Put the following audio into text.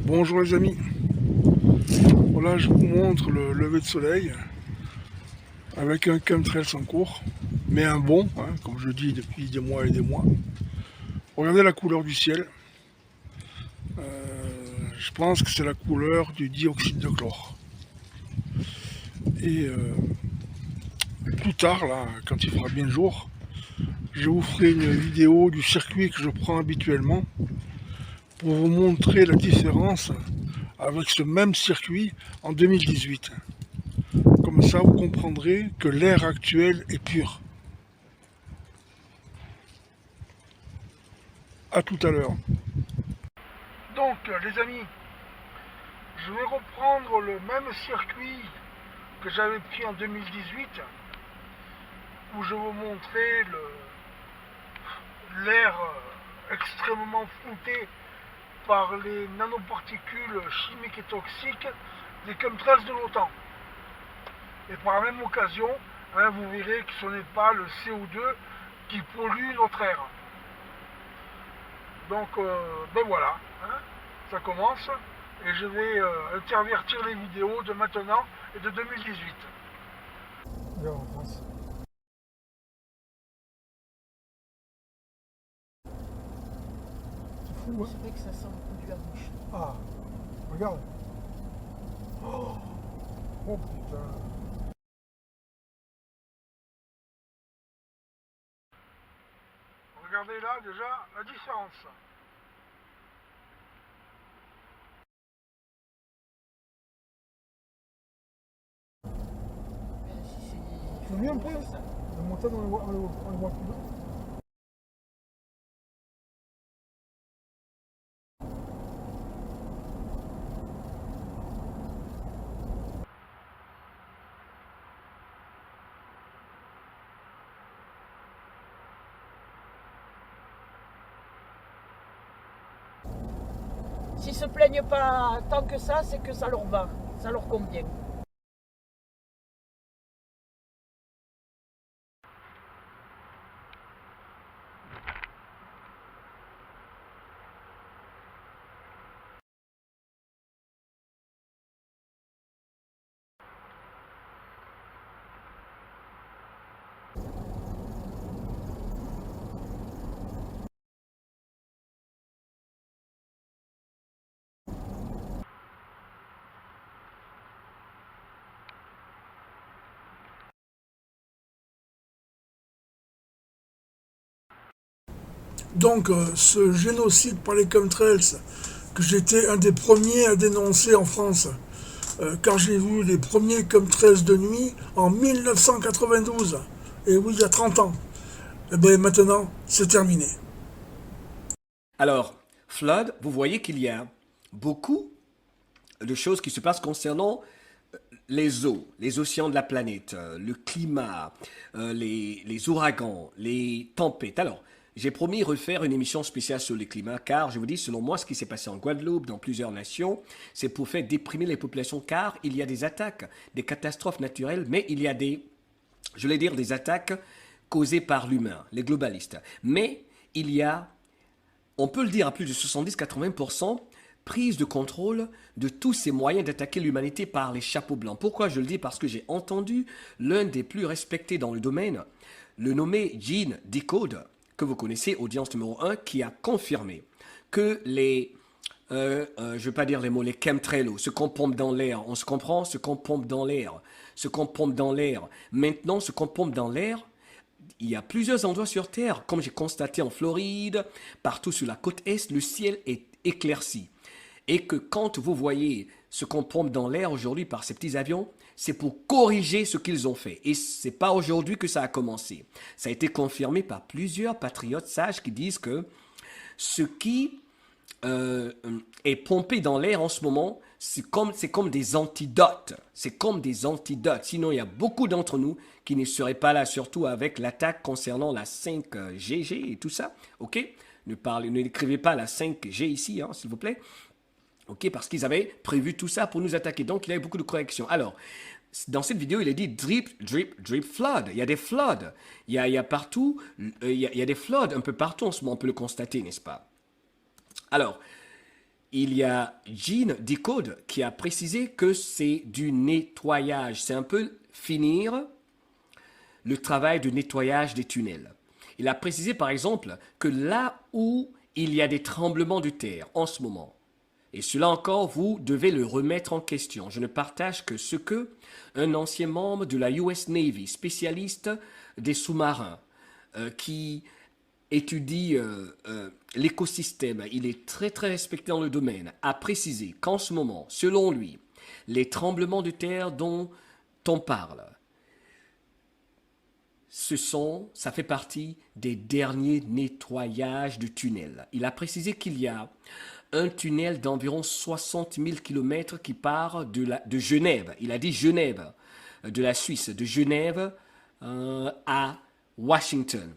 Bonjour les amis, voilà je vous montre le lever de soleil avec un chemtrails en cours, mais un bon, hein, comme je dis depuis des mois et des mois. Regardez la couleur du ciel, je pense que c'est la couleur du dioxyde de chlore. Et plus tard, là, quand il fera bien jour, je vous ferai une vidéo du circuit que je prends habituellement pour vous montrer la différence avec ce même circuit en 2018. Comme ça, vous comprendrez que l'air actuel est pur. A tout à l'heure. Donc, les amis, je vais reprendre le même circuit que j'avais pris en 2018, où je vous montrais l'air extrêmement flouté par les nanoparticules chimiques et toxiques des chemtrails de l'OTAN. Et par la même occasion, hein, vous verrez que ce n'est pas le CO2 qui pollue notre air. Donc, ben voilà, hein, ça commence. Et je vais intervertir les vidéos de maintenant et de 2018. Regarde en France. C'est fou, hein. C'est vrai que ça sent le produit à bouche. Ah, regarde. Oh, oh putain. Regardez là déjà la différence. C'est mieux un peu ça. La montagne on le voit plus bas. S'ils se plaignent pas tant que ça, c'est que ça leur va, ça leur convient. Donc, ce génocide par les chemtrails, que j'étais un des premiers à dénoncer en France, quand j'ai vu les premiers chemtrails de nuit en 1992, et oui, il y a 30 ans, et bien maintenant, c'est terminé. Alors, Flood, vous voyez qu'il y a beaucoup de choses qui se passent concernant les eaux, les océans de la planète, le climat, les ouragans, les tempêtes. Alors, j'ai promis refaire une émission spéciale sur le climat, car je vous dis, selon moi, ce qui s'est passé en Guadeloupe, dans plusieurs nations, c'est pour faire déprimer les populations, car il y a des attaques, des catastrophes naturelles, mais il y a je vais dire, des attaques causées par l'humain, les globalistes. Mais il y a, on peut le dire à plus de 70-80%, prise de contrôle de tous ces moyens d'attaquer l'humanité par les chapeaux blancs. Pourquoi je le dis? Parce que j'ai entendu l'un des plus respectés dans le domaine, le nommé Gene Decode, que vous connaissez, audience numéro 1, qui a confirmé que je ne vais pas dire les mots, les chemtrails, ce qu'on pompe dans l'air, on se comprend, ce qu'on pompe dans l'air, ce qu'on pompe dans l'air. Maintenant, ce qu'on pompe dans l'air, il y a plusieurs endroits sur Terre, comme j'ai constaté en Floride, partout sur la côte Est, le ciel est éclairci. Et que quand vous voyez ce qu'on pompe dans l'air aujourd'hui par ces petits avions, c'est pour corriger ce qu'ils ont fait. Et ce n'est pas aujourd'hui que ça a commencé. Ça a été confirmé par plusieurs patriotes sages qui disent que ce qui est pompé dans l'air en ce moment, c'est comme des antidotes. C'est comme des antidotes. Sinon, il y a beaucoup d'entre nous qui ne seraient pas là, surtout avec l'attaque concernant la 5GG et tout ça. OK? N'écrivez pas la 5G ici, hein, s'il vous plaît. OK? Parce qu'ils avaient prévu tout ça pour nous attaquer. Donc, il y a eu beaucoup de corrections. Alors, dans cette vidéo, il est dit drip, drip, drip, flood. Il y a des floods. Il y a partout, il y a des floods un peu partout en ce moment, on peut le constater, n'est-ce pas? Alors, il y a Gene Decode qui a précisé que c'est du nettoyage. C'est un peu finir le travail de nettoyage des tunnels. Il a précisé par exemple que là où il y a des tremblements de terre en ce moment, et cela encore, vous devez le remettre en question. Je ne partage que ce que un ancien membre de la US Navy, spécialiste des sous-marins, qui étudie l'écosystème, il est très très respecté dans le domaine, a précisé qu'en ce moment, selon lui, les tremblements de terre dont on parle, ça fait partie des derniers nettoyages de tunnels. Il a précisé qu'il y a un tunnel d'environ 60 000 km qui part de Genève. Il a dit Genève, de la Suisse, de Genève à Washington.